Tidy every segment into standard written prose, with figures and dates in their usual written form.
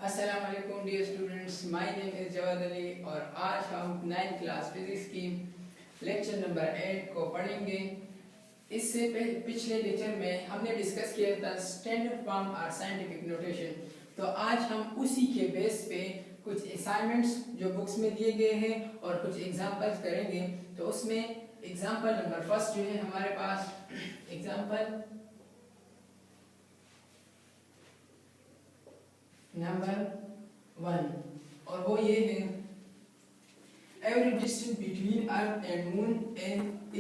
अस्सलाम वालेकुम dear students, my name is Jawad Ali और आज हम 9th क्लास फिजिक्स की लेक्चर नंबर 8 को पढ़ेंगे। इससे पिछले लेक्चर में हमने डिस्कस किया था स्टैंडर्ड फॉर्म और साइंटिफिक नोटेशन। तो आज हम उसी के बेस पे कुछ असाइनमेंट्स जो बुक्स में दिए गए हैं और कुछ एग्जांपल्स करेंगे। तो उसमें एग्जांपल नंबर फर्स्ट जो है हमारे पास एग्जांपल नंबर 1 और वो ये है average distance between earth and moon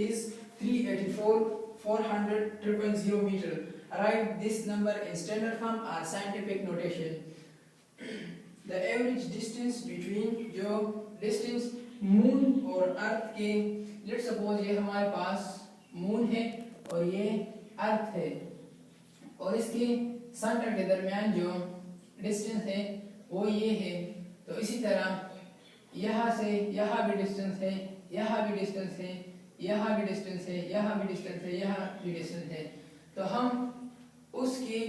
is 384,400,000 metre. Right this number in standard form और scientific notation. The average distance between जो डिस्टेंस मून और अर्थ के, लेट्स सपोज ये हमारे पास मून है और ये अर्थ है और इसके सेंटर के दरमियान जो डिस्टेंस है वो ये है। तो इसी तरह यहाँ से यहाँ भी डिस्टेंस है, यहाँ भी डिस्टेंस है, यहाँ भी डिस्टेंस है, यहाँ भी डिस्टेंस है, यहाँ भी डिस्टेंस है। तो हम उसकी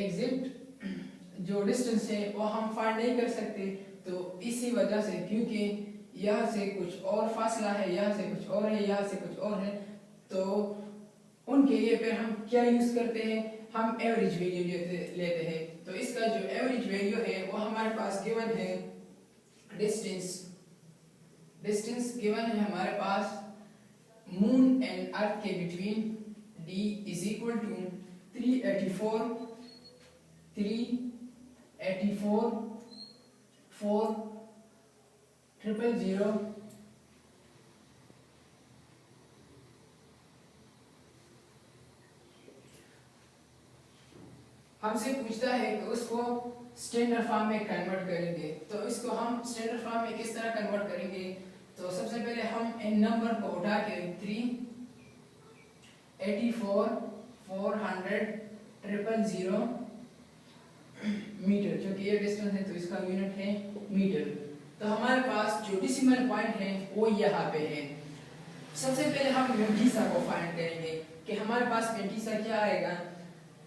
एग्जैक्ट जो डिस्टेंस है वो हम फाइंड नहीं कर सकते। तो इसी वजह से, क्योंकि यहाँ से कुछ और फासला है, यहाँ से कुछ और है, यहाँ से कुछ और है, तो उनके लिए फिर हम क्या यूज करते हैं, हम एवरेज वैल्यू लेते हैं। तो इसका जो एवरेज वैल्यू है वो हमारे पास गिवन है, डिस्टेंस गिवन है हमारे पास मून एंड अर्थ के between d is equal to 384,400,000 हमसे पूछता है कि उसको स्टैंडर्ड फॉर्म में कन्वर्ट करेंगे। तो इसको हम स्टैंडर्ड फॉर्म में किस तरह कन्वर्ट करेंगे? तो सबसे पहले हम इन नंबर को उठा के 384,400,000 मीटर, जो कि ये डिस्टेंस है तो इसका यूनिट है मीटर। तो हमारे पास जो डेसिमल पॉइंट है वो यहाँ पे है। सबसे पहले हम मेंटिसा को फाइंड करेंगे कि हमारे पास मेंटिसा क्या आएगा।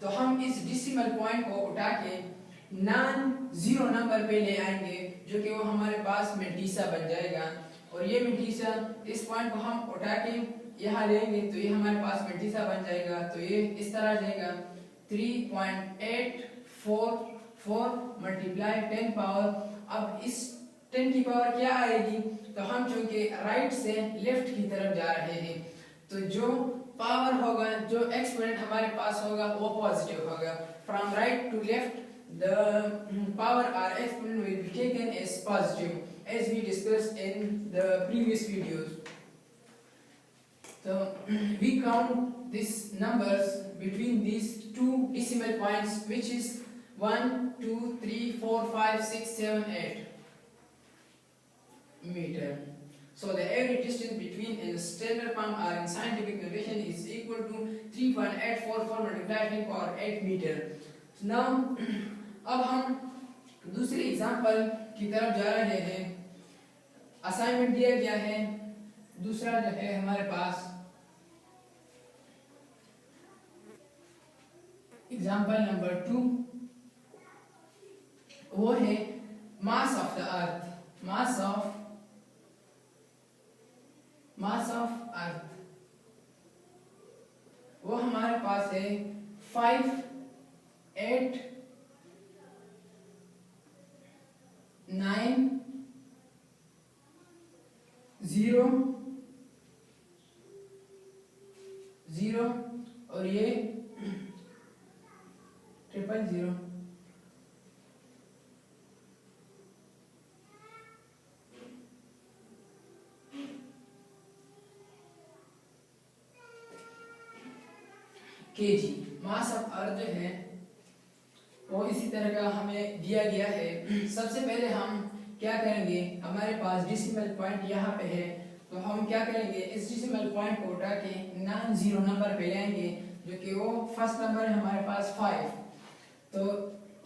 तो हम इस डेसिमल पॉइंट को उठा के नॉन जीरो नंबर पे ले आएंगे, जो कि वो हमारे पास मेंटिसा बन जाएगा। और ये मेंटिसा, इस पॉइंट को हम उठा के यहाँ लेंगे तो ये हमारे पास मेंटिसा बन जाएगा। तो ये इस तरह जाएगा 3.844 मल्टीप्लाई 10 पावर। अब इस 10 की पावर क्या आएगी? तो हम चूंकि राइट से लेफ्ट की तरफ जा रहे हैं तो जो पावर होगा, जो एक्सपोनेंट हमारे पास होगा वो पॉजिटिव होगा। From right to left the power or exponent will be taken as positive, as we discussed in the previous videos. So we count these numbers between these two decimal points, which is 1 2 3 4 5 6 7 8 meter. So the average distance between in standard form or in scientific notation is equal to 3.844 multiplied 10 power 8 meter. So now अब हम दूसरे example की तरफ जा रहे हैं। Assignment दिया गया है दूसरा जो है हमारे पास एग्जांपल नंबर 2, वो है mass of the earth. Mass of earth वो हमारे पास है 5 8 9 0 0 और ये 000। kg मास ऑफ अर्थ जो है वो इसी तरह का हमें दिया गया है। सबसे पहले हम क्या करेंगे, हमारे पास डेसिमल पॉइंट यहाँ पे है तो हम क्या करेंगे, इस डेसिमल पॉइंट को उठा के नॉन जीरो नंबर पे लाएंगे, जो कि वो फर्स्ट नंबर है हमारे पास 5। तो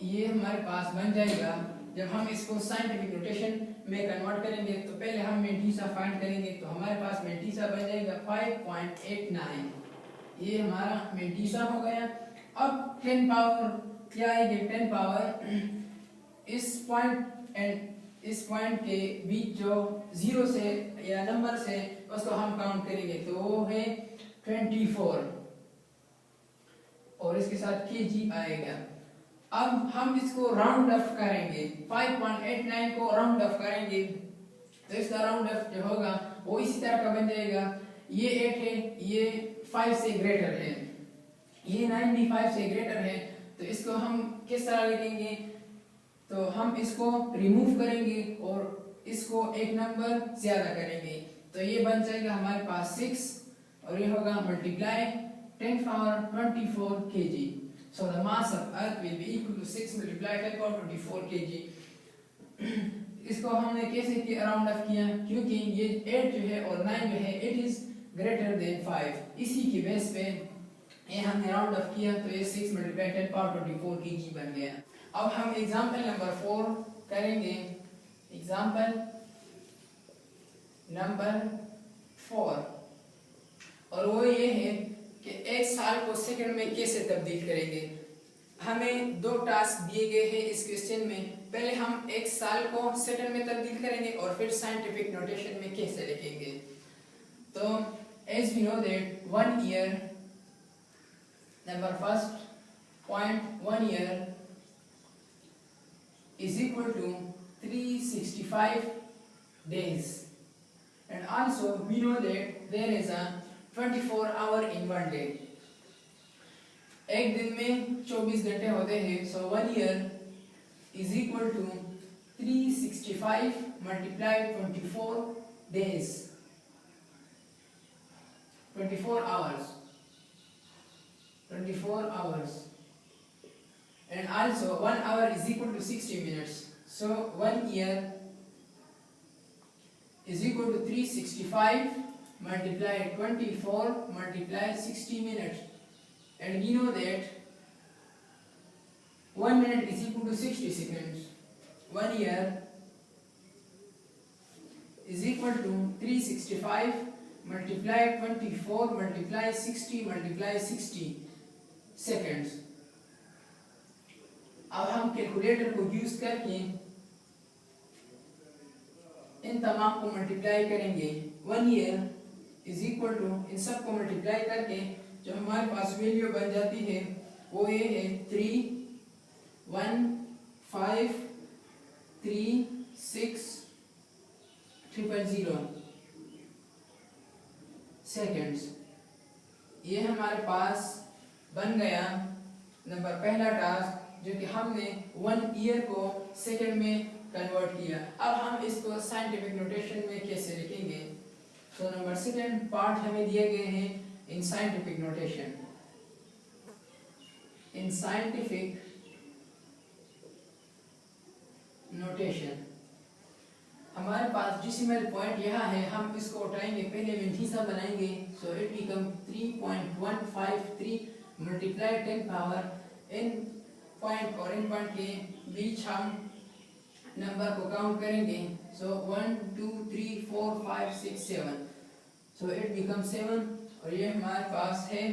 ये हमारे पास बन जाएगा। जब हम इसको साइंटिफिक नोटेशन में कन्वर्ट करेंगे तो पहले हम मेंटिसा फाइंड करेंगे। तो हमारे पास मेंटिसा बन जाएगा 5.89। ये हमारा मेंटिसा हो गया। अब 10 पावर क्या आएगी, 10 पावर इस पॉइंट एंड इस पॉइंट के बीच जो 0 से या नंबर से उसको हम काउंट करेंगे तो वो है 24 और इसके साथ kg आएगा। अब हम इसको राउंड ऑफ करेंगे, 5.89 को राउंड ऑफ करेंगे तो इसका राउंड ऑफ जो होगा वो इसी तरह का बन जाएगा। ये 8 है, ये 5 से ग्रेटर है, ये 9 भी 5 से ग्रेटर है, तो इसको हम किस तरह लिखेंगे? तो हम इसको रिमूव करेंगे और इसको एक नंबर ज्यादा करेंगे तो ये बन जाएगा हमारे पास 6 और ये होगा multiply 10 power 24 kg. So the mass of Earth will be equal to 6 multiplied 10 power 24 kg. इसको हमने कैसे किया राउंड ऑफ किया? क्योंकि ये 8 जो है और 9 जो है इट इज ग्रेटर देन 5, इसी की बेस पे ये हमने राउंड ऑफ किया तो ये 6 multiplied 10 power 24 kg बन गया। अब हम एग्जांपल नंबर 4 करेंगे। एग्जांपल नंबर 4 और वो ये है कि एक साल को सेकंड में कैसे तब्दील करेंगे। हमें दो टास्क दिए गए हैं इस क्वेश्चन में। पहले हम एक साल को सेकंड में तब्दील करेंगे और फिर साइंटिफिक नोटेशन में कैसे लिखेंगे। तो as we know that 1 year, number first point 1 year is equal to 365 days, and also we know that there is a 24 hour in one day. एक दिन में 24 घंटे होते हैं, so 1 year is equal to 365 multiplied 24 days, 24 hours, 24 hours. And also 1 hour is equal to 60 minutes. So 1 year is equal to 365 multiply 24 multiply 60 minutes. And we know that 1 minute is equal to 60 seconds. 1 year is equal to 365 multiply 24 multiply 60 multiply 60 seconds. अब हम calculator को use करके इन तमाम को multiply करेंगे। 1 year is equal to इन सब को multiply करके जो हमारे पास वैल्यू बन जाती है वो ये है 3153600 सेकेंड्स। ये हमारे पास बन गया नंबर पहला टास्क, जो कि हमने 1 ईयर को सेकंड में कन्वर्ट किया। अब हम इसको साइंटिफिक नोटेशन में कैसे लिखेंगे। तो नंबर सेकंड पार्ट हमें दिए गए हैं in scientific notation. In scientific notation हमारे पास डेसिमल पॉइंट यहाँ है, हम इसको उठाएंगे, पहले मिंटीसा बनाएंगे। So it become 3.153 multiply 10 power in point और इन पॉइंट के बीच हम नंबर को काउंट करेंगे। सो 1 2 3 4 5 6 7, सो इट बिकम 7 और ये हमारे पास है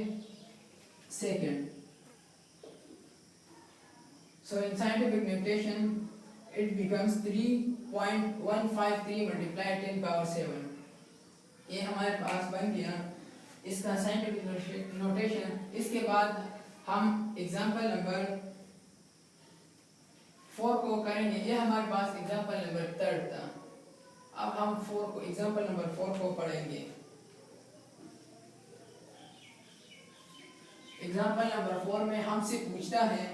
second. So in scientific notation it becomes 3.153 multiply 10 power 7। ये हमारे पास बन गया इसका साइंटिफिक नोटेशन। इसके बाद हम एग्जांपल नंबर 4 को करेंगे। ये हमारे पास एग्जांपल नंबर 3 था। अब हम एग्जांपल नंबर 4 को पढ़ेंगे। एग्जांपल नंबर 4 में हमसे पूछता है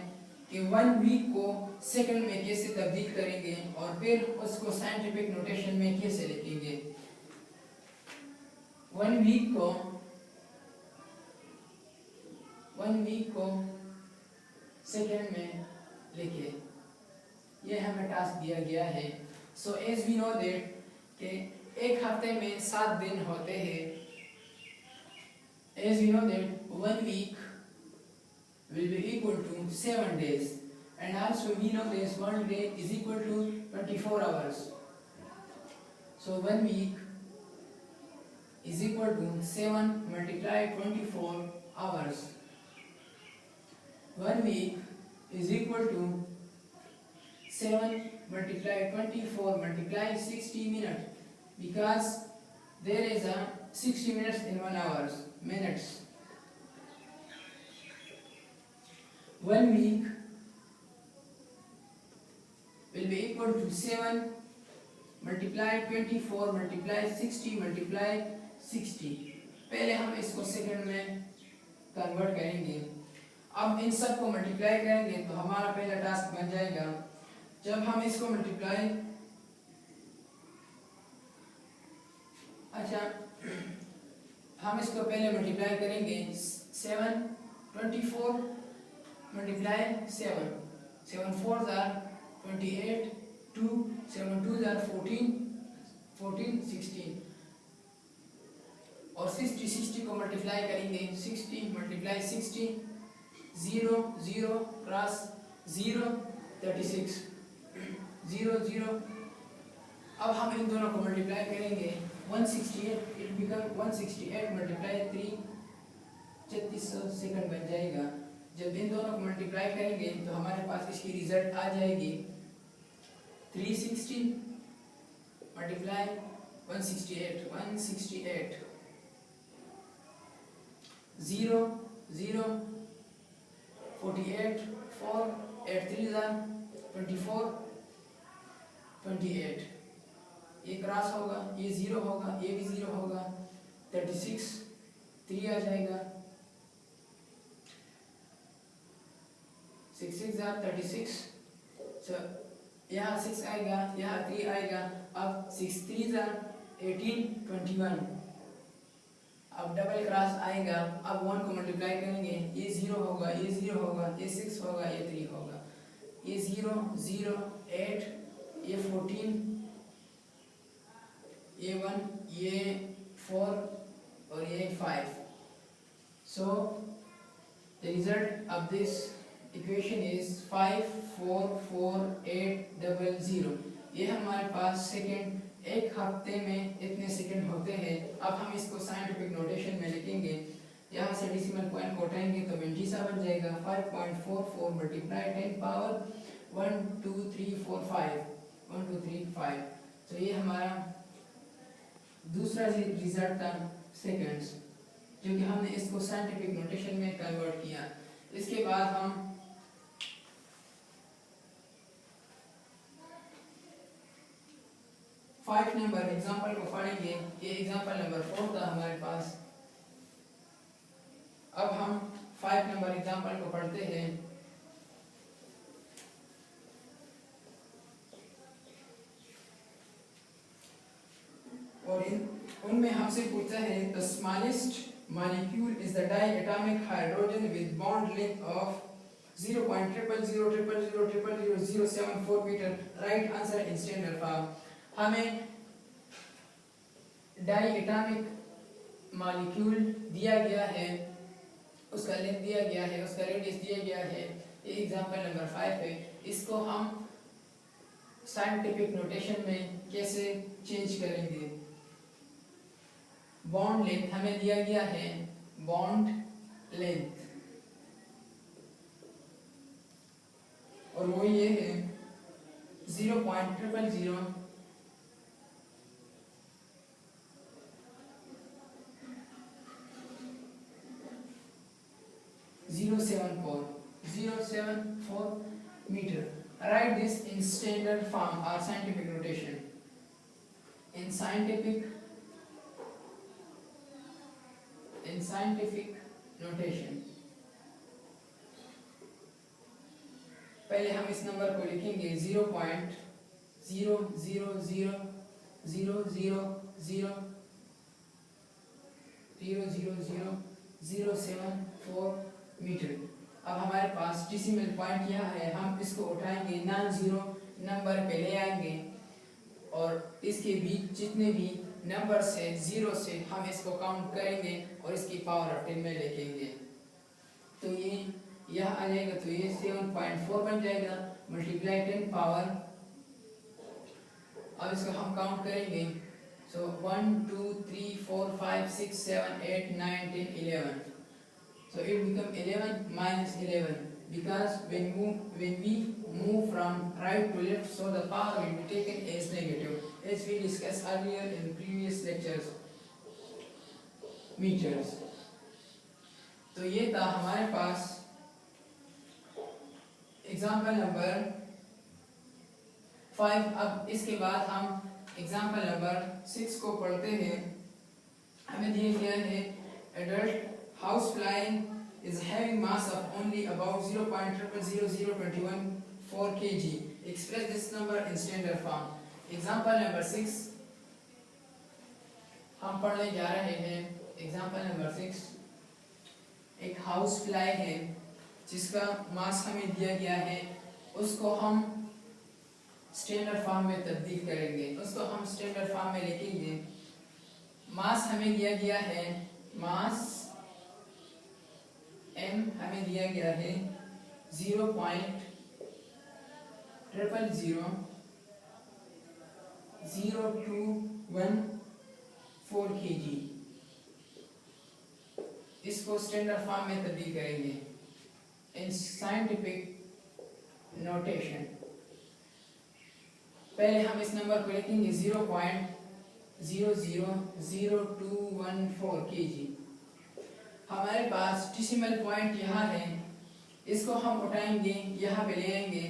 कि 1 वीक को सेकंड में कैसे तब्दील करेंगे और फिर उसको साइंटिफिक नोटेशन में कैसे लिखेंगे। 1 वीक को सेकंड में लिखे, ये हमें टास्क दिया गया है। So as we know that कि एक हफ्ते में 7 दिन होते हैं। As we know that 1 week will be equal to 7 days, and also we know this 1 day is equal to 24 hours. So 1 week is equal to 7 multiplied 24 hours. 1 week is equal to 7 multiply 24 multiply 60 minutes, because there is a 60 minutes in 1 hour minutes. 1 week will be equal to 7 multiply 24 multiply 60 multiply 60. पहले हम इसको second में convert करेंगे। अब इन सब को multiply करेंगे तो हमारा पहला टास्क बन जाएगा। जब हम इसको मल्टीप्लाई हम इसको पहले मल्टीप्लाई करेंगे 7 24 multiply 7 7 4s are 28 2 7 2s are 14 14 16 और 60 को मल्टीप्लाई करेंगे 60 मल्टीप्लाई 60 0 0 क्रॉस 0 36 0 0। अब हम इन दोनों को मल्टीप्लाई करेंगे 168 इट बिकम 168 मल्टीप्लाई 3 3600 सेकंड बन जाएगा। जब इन दोनों को मल्टीप्लाई करेंगे तो हमारे पास इसकी रिजल्ट आ जाएगी 360 मल्टीप्लाई 168 168 0 0 48 4 8 3 24 28 ये क्रॉस होगा, ये 0 होगा, ये भी 0 होगा, 36 3 आ जाएगा 6 6 36। यहाँ 6 आएगा, यहाँ 3 आएगा। अब 6 3 18 21। अब डबल क्रॉस आएगा। अब 1 को मल्टीप्लाई करेंगे, ये 0 होगा, ये 0 होगा, ये 6 होगा, ये 3 होगा, ये 0 0 8, ये 14, ये 1, ये 4 और ये 5। So the result of this equation is 5 4 4 8 00। ये हमारे पास सेकंड, एक हफ्ते में इतने सेकंड होते हैं। अब हम इसको साइंटिफिक नोटेशन में लिखेंगे। यहाँ से डेसिमल पॉइंट को उठाएंगे तो मिंटीसा बन जाएगा 5.44 मल्टीप्लाई 10 पावर 1 2 3 4 5 1 2 3 5। तो ये हमारा दूसरा रिजल्ट था सेकंड्स, जो कि हमने इसको साइंटिफिक नोटेशन में कन्वर्ट किया। इसके बाद हम फाइव नंबर एग्जांपल को पढ़ेंगे। ये एग्जांपल नंबर 4 था हमारे पास। अब हम 5 नंबर एग्जांपल को पढ़ते हैं। और उनमें हमसे पूछता है the smallest molecule is the diatomic hydrogen with bond length of 0.000000074 metre. Write answer in standard form. हमें डाइएटॉमिक मॉलिक्यूल दिया गया है, उसका लेंथ दिया गया है, उसका रेडियस दिया गया है। ये एग्जांपल नंबर 5 है। इसको हम साइंटिफिक नोटेशन में कैसे चेंज करेंगे। बॉन्ड लेंथ हमें दिया गया है, बॉन्ड लेंथ, और वो ये है 0.00000 074 meter. Write this in standard form or scientific notation. In scientific notation. पहले हम इस नंबर को लिखेंगे 0.000000074 मीटर। अब हमारे पास डेसिमल पॉइंट यहाँ है, हम इसको उठाएंगे, नॉन जीरो नंबर पे ले आएंगे और इसके बीच जितने भी नंबर से 0 से हम इसको काउंट करेंगे और इसकी पावर ऑफ 10 में लिखेंगे। तो ये यह आ जाएगा, तो ये 7.4 बन जाएगा मल्टीप्लाई 10 पावर। अब इसको हम काउंट करेंगे, सो 1 2 3 4 5 6 7 8 9 10 11। So it become 11 minus 11 because when we move from right to left, so the power will be taken as negative, as we discussed earlier in previous lectures, meters. तो ये था हमारे पास example number 5। अब इसके बाद हम example number 6 को पढ़ते हैं। हमें दिया गया है adult house fly is having mass of only about 0.000021 kg. Express this number in standard form. Example number 6 हम पढ़ने जा रहे हैं। Example number 6 एक हाउस फ्लाई है जिसका मास हमें दिया गया है, उसको हम स्टैंडर्ड फॉर्म में तब्दील करेंगे। उसको हम स्टैंडर्ड फॉर्म में लिखेंगे। मास हमें दिया गया है, मास m हमें दिया गया है 0.000214 kg। इसको स्टैंडर्ड फॉर्म में तब्दील करेंगे इन साइंटिफिक नोटेशन। पहले हम इस नंबर को लिखेंगे 0.000214 kg। हमारे पास डेसिमल पॉइंट यहाँ है, इसको हम उठाएंगे, यहाँ पे ले आएंगे,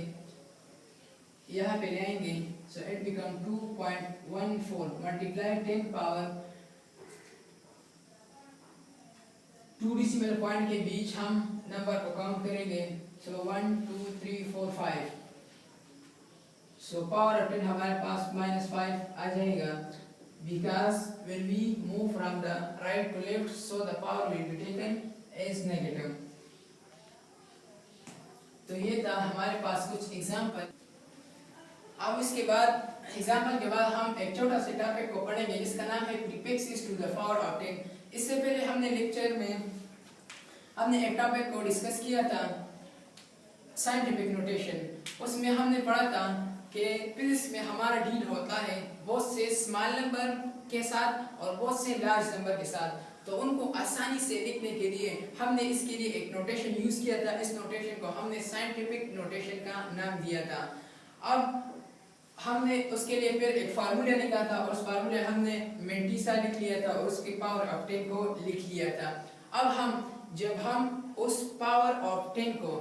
यहाँ पे ले आएंगे, so it become 2.14 multiply 10 power 2 decimal point के बीच हम नंबर को काउंट करेंगे। सो 1 2 3 4 5, सो पावर ऑफ 10 हमारे पास -5 आ जाएगा, because when we move from the right to left, so the power will be taken as negative. तो ये था हमारे पास कुछ एग्जाम्पल। अब इसके बाद एग्जाम्पल के बाद हम एक छोटा सा टॉपिक को पढ़ेंगे जिसका नाम है prefixes to the power of 10। इससे पहले हमने लेक्चर में हमने एक टॉपिक को डिस्कस किया था साइंटिफिक नोटेशन। उसमें हमने पढ़ा था कि फिजिक्स में हमारा डील होता है बहुत से स्मॉल नंबर के साथ और बहुत से लार्ज नंबर के साथ, तो उनको आसानी से लिखने के लिए हमने इसके लिए एक नोटेशन यूज किया था। इस नोटेशन को हमने साइंटिफिक नोटेशन का नाम दिया था। अब हमने उसके लिए फिर एक फार्मूला निकाला था और उस फार्मूले हमने मेंटिसा लिख लिया था और उसकी पावर ऑफ 10 को लिख लिया था। अब जब हम उस पावर ऑफ 10 को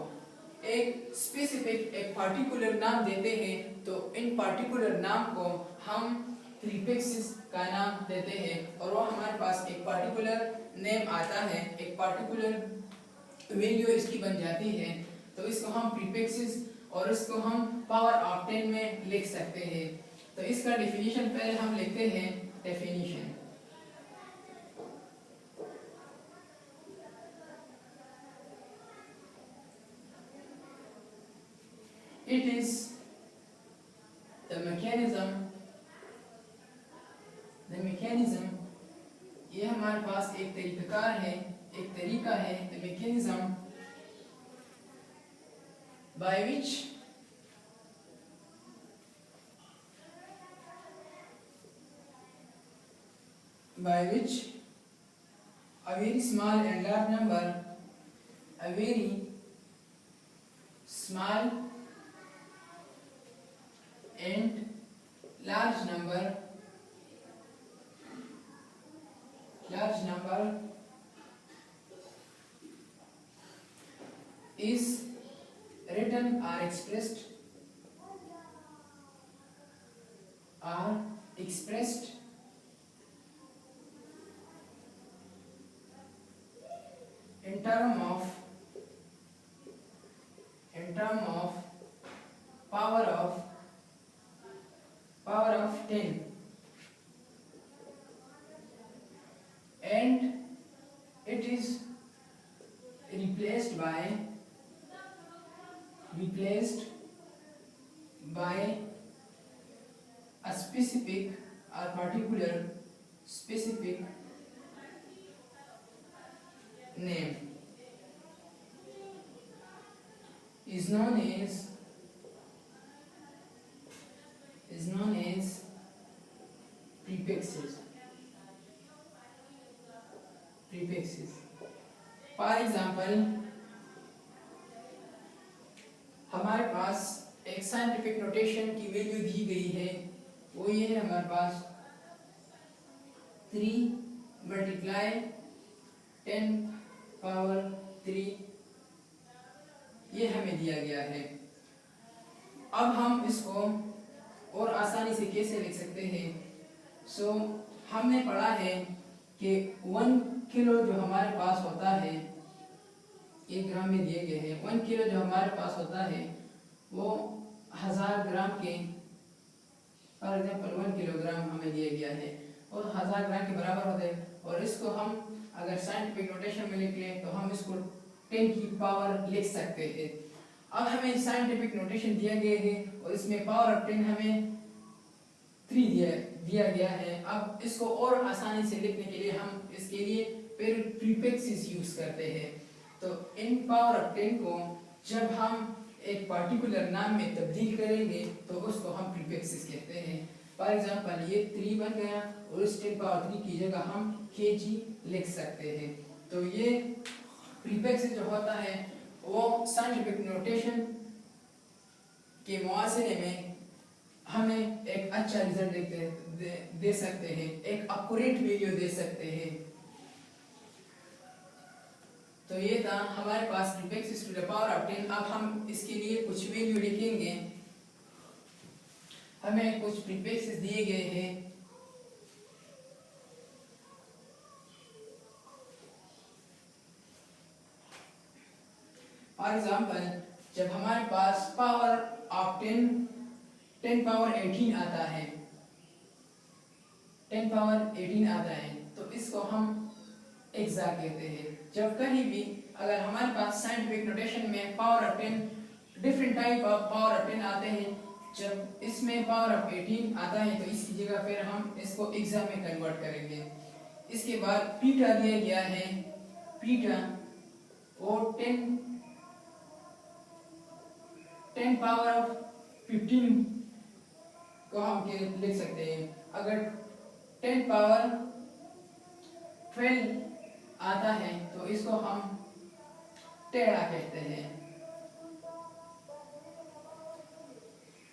एक स्पेसिफिक एक पार्टिकुलर नाम देते हैं, तो इन पार्टिकुलर नाम को हम प्रीफिक्सेस का नाम देते हैं और वो हमारे पास एक पार्टिकुलर नेम आता है, एक पार्टिकुलर वैल्यू इसकी बन जाती है। तो इसको हम प्रीफिक्सेस और इसको हम पावर ऑफ 10 में लिख सकते हैं। तो इसका डेफिनेशन पहले हम लिखते हैं। Definition it is the mechanism ये हमारे पास एक तरीकाकार है, एक तरीका है, the mechanism by which a very small and large number, a very small and large number is written or expressed in term of power of 10, and it is replaced by a specific or particular specific name is known as prefixes. For example, हमारे पास एक scientific notation की value दी गई है, वो ये है हमारे पास 3 multiply 10 power 3, ये हमें दिया गया है। अब हम इसको और आसानी से कैसे लिख सकते हैं? हमने पढ़ा है कि 1 किलो जो हमारे पास होता है, 1 ग्राम में दिए गए हैं, 1 किलो जो हमारे पास होता है वो 1000 ग्राम के, फॉर एग्जाम्पल 1 किलोग्राम हमें दिया गया है और 1000 ग्राम के बराबर होता है। और इसको हम अगर साइंटिफिक नोटेशन में लिख लें तो हम इसको 10 की पावर लिख सकते हैं। अब हमें साइंटिफिक नोटेशन दिया गया है और इसमें पावर ऑफ 10 हमें 3 दिया गया है। अब इसको और आसानी से लिखने के लिए हम इसके लिए प्रीफिक्सेस यूज करते हैं। तो इन पावर ऑफ 10 को जब हम एक पार्टिकुलर नाम में तब्दील करेंगे तो उसको हम प्रीफिक्सेस कहते हैं। फॉर एग्जांपल ये 3 बन गया और इस 10 पावर 3 की जगह हम kg लिख सकते हैं। तो ये प्रीफिक्सेस जो होता है वो साइंटिफिक नोटेशन के मुआसरे में हमें एक अच्छा रिजल्ट दे सकते हैं, एक एक्यूरेट वैल्यू दे सकते हैं। तो ये था हमारे पास prefixes to the power of 10। अब हम इसके लिए कुछ वैल्यू लिखेंगे। हमें कुछ प्रीफिक्सेस दिए गए हैं। फॉर एग्जाम्पल जब हमारे पास पावर ऑफ 10 पावर 18 आता है, 10 पावर 18 आता है, तो इसको हम एक्सा कहते हैं। जब कहीं भी अगर हमारे पास साइंटिफिक नोटेशन में power of 10 different type of power of 10 आते हैं, जब इसमें पावर ऑफ 18 आता है तो इसकी जगह फिर हम इसको एक्सा में कन्वर्ट करेंगे। इसके बाद पीटा दिया गया है, पीटा और 10 पावर ऑफ 15 को हम लिख सकते हैं। अगर 10 पावर 12 आता है तो इसको हम टेरा कहते हैं,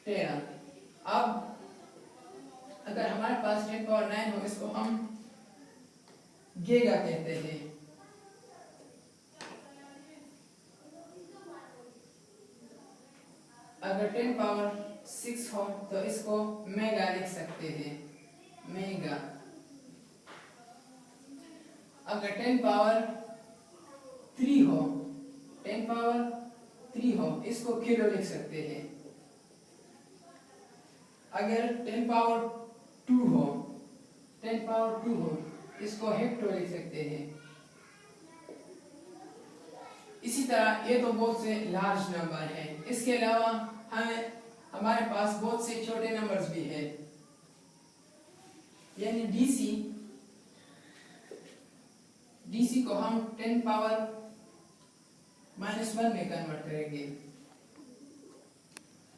टेरा। अब अगर हमारे पास 10 पावर 9 हो इसको हम गीगा कहते हैं। अगर 10 पावर 6 हो तो इसको मेगा लिख सकते हैं, मेगा। अगर 10 पावर 3 हो, 10 पावर 3 हो, इसको किलो लिख सकते हैं। अगर 10 पावर 2 हो, 10 पावर 2 हो, इसको हेक्टो लिख सकते हैं। इसी तरह ये तो बहुत से लार्ज नंबर हैं। इसके अलावा हमारे पास बहुत से छोटे नंबर्स भी हैं, यानी डीसी को हम 10 पावर -1 में कन्वर्ट करेंगे।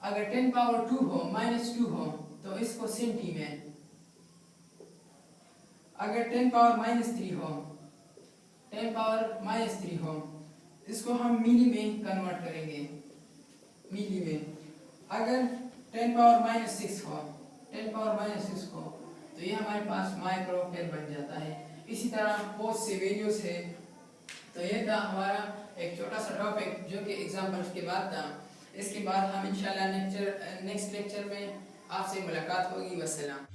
अगर 10 पावर 2 हो, -2 हो, तो इसको सेंटी में। अगर 10 पावर -3 हो, 10 पावर -3 हो, इसको हम मिली में कन्वर्ट करेंगे, मिली में। अगर 10 पावर -6 हो, 10 पावर -6 हो, तो ये हमारे पास माइक्रोफेयर बन जाता है। इसी तरह बहुत से वैल्यूज है। तो ये था हमारा एक छोटा सा टॉपिक जो कि एग्जाम्पल्स के बाद था। इसके बाद हम इंशाल्लाह नेक्स्ट लेक्चर में आपसे मुलाकात होगी। वस्सलाम।